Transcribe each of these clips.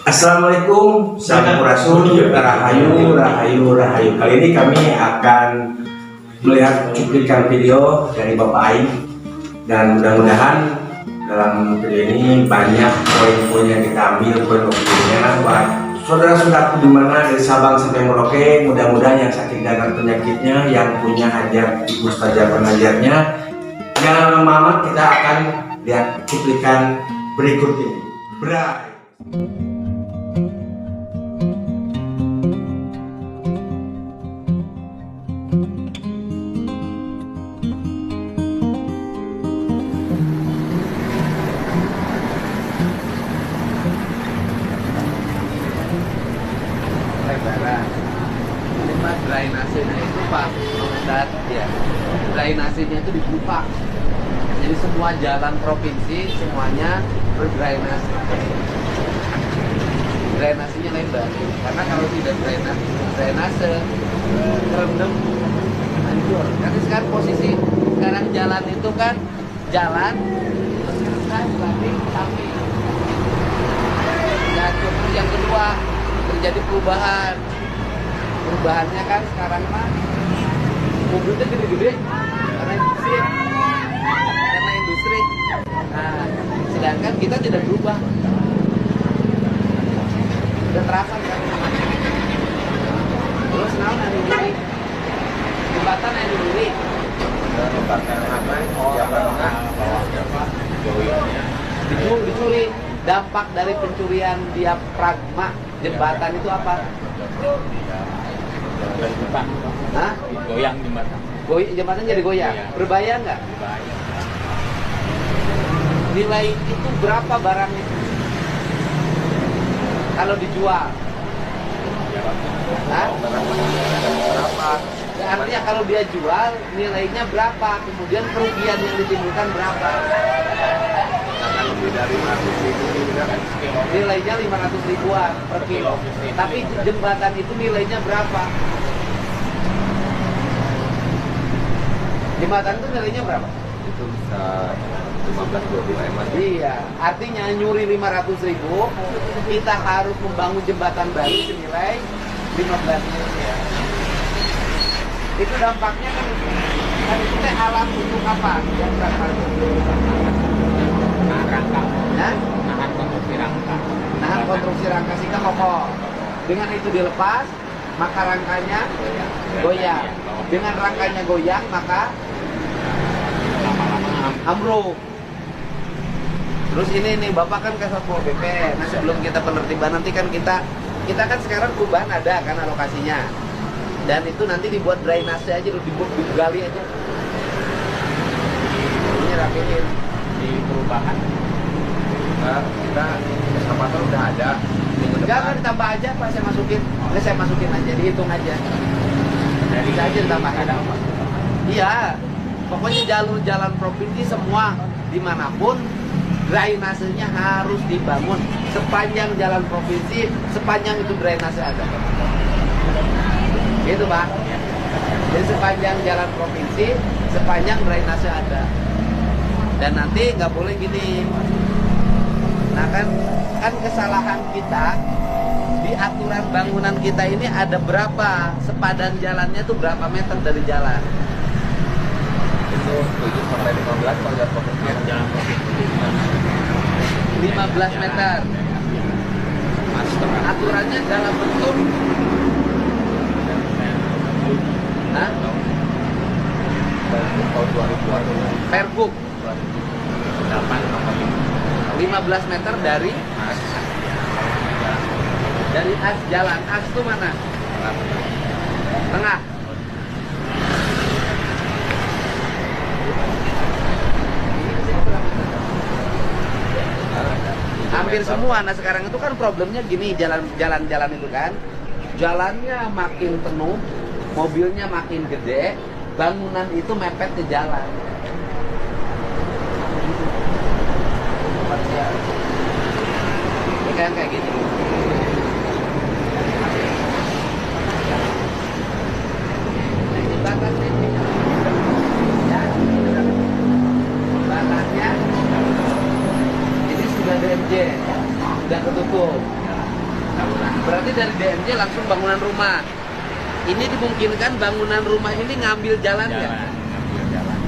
Assalamualaikum, Sampurasun, Rahayu, Rahayu, Rahayu. Kali ini kami akan melihat cuplikan video dari Bapak Aing, dan mudah-mudahan dalam video ini banyak poin-poin yang kita ambil, poin-poinnya buat saudara-saudaraku di mana dari Sabang sampai Merauke. Mudah-mudahan yang sakit dan penyakitnya, yang punya hajat di mustajab pengajarnya, jangan lama-lama, kita akan lihat cuplikan berikut ini. Bray. Lebaran. Ini mah drainasenya itu Pak Ustad ya. Drainasenya itu dibuka. Jadi semua jalan provinsi semuanya berdrainase. Drainasenya lebar. Karena kalau tidak drainase terendam hancur. Karena sekarang posisi sekarang jalan itu kan jalan kan lagi kami. Nah, terus yang kedua terjadi perubahannya kan sekarang mah mobilnya gede-gede karena industri. Nah, sedangkan kita tidak berubah, udah terasa kan. Terus naon anu diri jembatan anu diri jembatan apa dicuri. Dampak dari pencurian diafragma jembatan itu apa? Hah? Goyang jembatan. Jembatan jadi goyang. Iya. Berbahaya nggak? Berbahaya. Nilai itu berapa barangnya? Kalau dijual? Hah? Berapa? Ya, artinya kalau dia jual nilainya berapa? Kemudian kerugian yang ditimbulkan berapa? Dari 500 ribu kan sekilo. Nilainya 500 ribuan per kilo. Tapi jembatan itu nilainya berapa? Jembatan itu nilainya berapa? Itu bisa 15-20 emas. Iya, artinya nyuri 500 ribu, kita harus membangun jembatan baru senilai 15 miliar. Itu dampaknya kan itu teh alat untuk apa? Yang berapa? Nahan konstruksi rangka. Nahan konstruksi rangka sehingga kokoh. Dengan itu dilepas, maka rangkanya goyang. Dengan rangkanya goyang, maka ambruk. Terus ini nih, Bapak kan ke Satpol PP. Nah, sebelum kita penertiban nanti kan kita kan sekarang perubahan ada kan alokasinya. Dan itu nanti dibuat drainase aja, digali aja. Ini rapiin Di perubahan kita eskavator udah ada. Jangan ditambah aja Pak, saya masukin. Ini saya masukin aja, dihitung aja. Dari Bisa aja ditambah. ada apa? Iya, pokoknya jalur jalan provinsi semua dimanapun drainasenya harus dibangun sepanjang jalan provinsi, sepanjang itu drainase ada. Gitu Pak. Jadi sepanjang jalan provinsi, sepanjang drainase ada. Dan nanti nggak boleh gini. Nah kan kesalahan kita di aturan bangunan kita ini ada berapa sepadan jalannya tuh berapa meter dari jalan? Itu 7 sampai 15 kalau jalan provinsi. Jalan provinsi 15 meter. Aturannya dalam bentuk tahun 2000 Pergub 8 nomor 15 meter dari as jalan. As itu mana? Tengah. Hampir semua. Nah sekarang itu kan problemnya gini, jalan-jalan itu kan jalannya makin penuh, mobilnya makin gede, bangunan itu mepet ke jalan. Ini kan kayak gini. Ini batasnya ini. Ya. Batasnya ini sudah DMJ, sudah ketutup. Berarti dari DMJ langsung bangunan rumah. Ini dimungkinkan bangunan rumah ini ngambil jalannya. Ngambil jalan.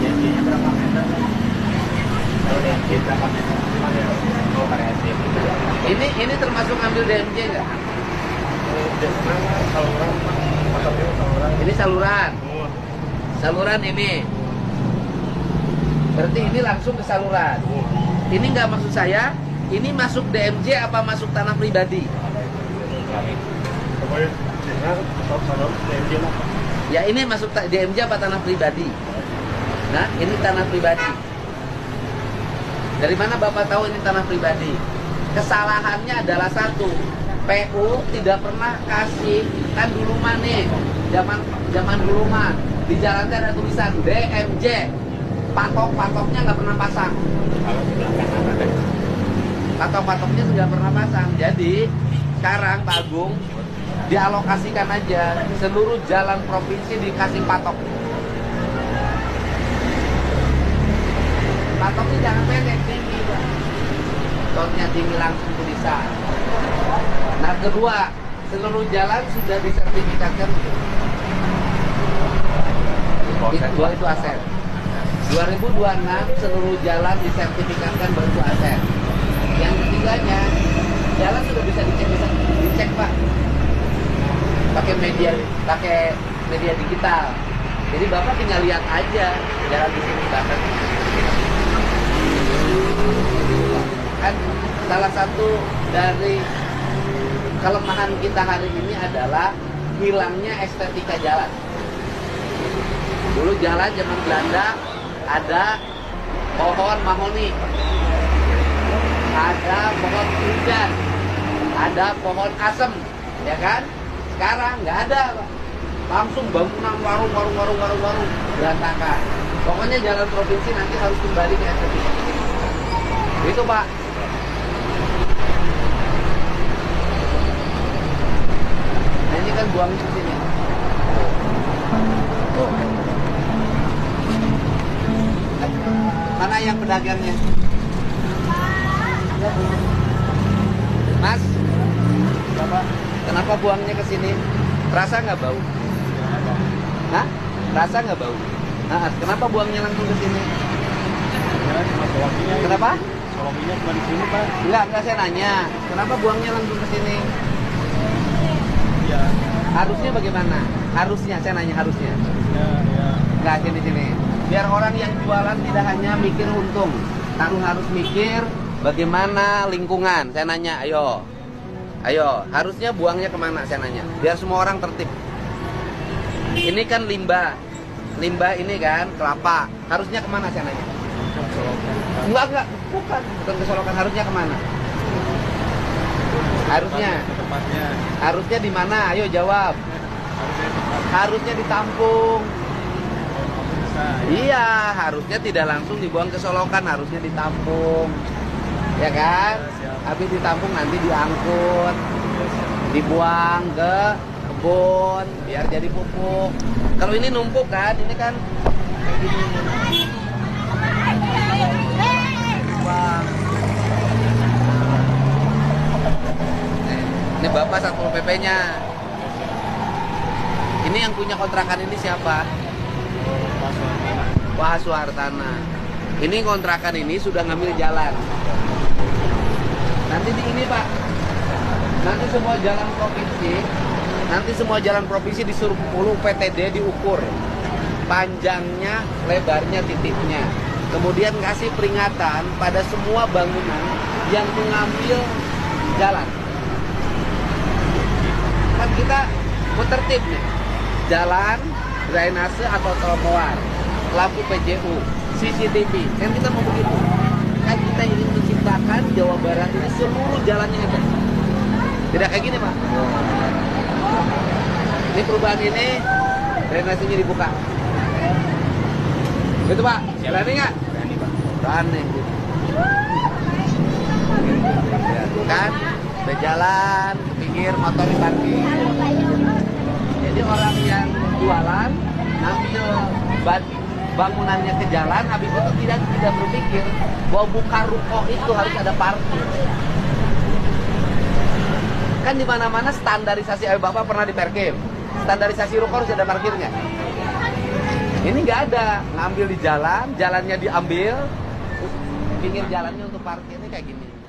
DMJ-nya berapa meter? Kalau DMJ berapa meter? Oh, variasi. Ini termasuk ngambil DMJ nggak? Ini saluran. Saluran ini. Berarti ini langsung ke saluran. Ini nggak maksud saya. Ini masuk DMJ apa masuk tanah pribadi? Ya ini masuk DMJ apa tanah pribadi? Nah ini tanah pribadi. Dari mana Bapak tahu ini tanah pribadi? Kesalahannya adalah satu, PU tidak pernah kasih, kan dulu mah nih, zaman dulu mah di jalan ada tulisan DMJ, patok-patoknya nggak pernah pasang. Patok-patoknya sudah pernah pasang. Jadi sekarang Pak Agung dialokasikan aja seluruh jalan provinsi dikasih patok. Patoknya jangan pendek, tinggi, Pak. Contohnya tinggi langsung bisa. Nah kedua, seluruh jalan sudah disertifikatkan. Itu aset. 2026 seluruh jalan disertifikatkan bentuk aset. Yang ketiganya, jalan sudah bisa dicek Pak, pakai media digital. Jadi Bapak tinggal lihat aja jalan di sini Bapak. Kan salah satu dari kelemahan kita hari ini adalah hilangnya estetika jalan. Dulu jalan zaman Belanda ada pohon mahoni, ada pohon hujan, ada pohon asem, ya kan? Sekarang nggak ada, Pak. Langsung bangunan warung berantakan. Pokoknya jalan provinsi nanti harus kembali ke estetika. Itu Pak. Nah ini kan buangnya ke sini. Oh. Mana yang pedagangnya? Mas, Bapak, kenapa buangnya ke sini? Rasa nggak bau? Hah? Rasa nggak bau? Nah, kenapa buangnya langsung ke sini? Kenapa? Solominya cuma di sini, Pak. Enggak saya nanya. Kenapa buangnya langsung ke sini? Iya. Harusnya bagaimana? Harusnya, saya nanya harusnya. Ya. Enggak, sini. Biar orang yang jualan tidak hanya mikir untung, tapi harus mikir bagaimana lingkungan. Saya nanya, ayo, harusnya buangnya kemana? Saya nanya, biar semua orang tertib. Ini kan limbah ini kan kelapa, harusnya kemana? Saya nanya. Enggak, bukan ke Solokan, harusnya kemana? Harusnya di mana? Ayo jawab. Harusnya ditampung. Iya, harusnya tidak langsung dibuang ke Solokan, harusnya ditampung, ya kan? Habis ditampung nanti diangkut, dibuang ke kebun, biar jadi pupuk. Kalau ini numpuk kan, ini kan kayak gini. Buang. Ini Bapak Satpol PP-nya. Ini yang punya kontrakan ini siapa? Pak Suhartana. Ini kontrakan ini sudah ngambil jalan. Nanti di ini Pak, nanti semua jalan provinsi disuruh PTD diukur panjangnya, lebarnya, titiknya. Kemudian kasih peringatan pada semua bangunan yang mengambil jalan. Kan kita tertib nih, jalan, drainase atau trotoar, lampu PJU, CCTV, kan kita mau begitu. Kan kita ingin menciptakan Jawa Barat ini seluruh jalannya ada. Tidak kayak gini Pak. Ini perubahan ini, drainasenya dibuka. Gitu Pak, berani nggak? Berani, Pak. Berani. Kan, berjalan, ke pinggir, motor diparkir. Jadi orang yang jualan ambil bangunannya ke jalan, habis itu tidak berpikir bahwa buka ruko itu harus ada parkir. Kan di mana-mana standarisasi, Bapak pernah di Perkim, standarisasi ruko harus ada parkirnya. Ini nggak ada, ngambil di jalan, jalannya diambil, pinggir jalannya untuk parkirnya kayak gini.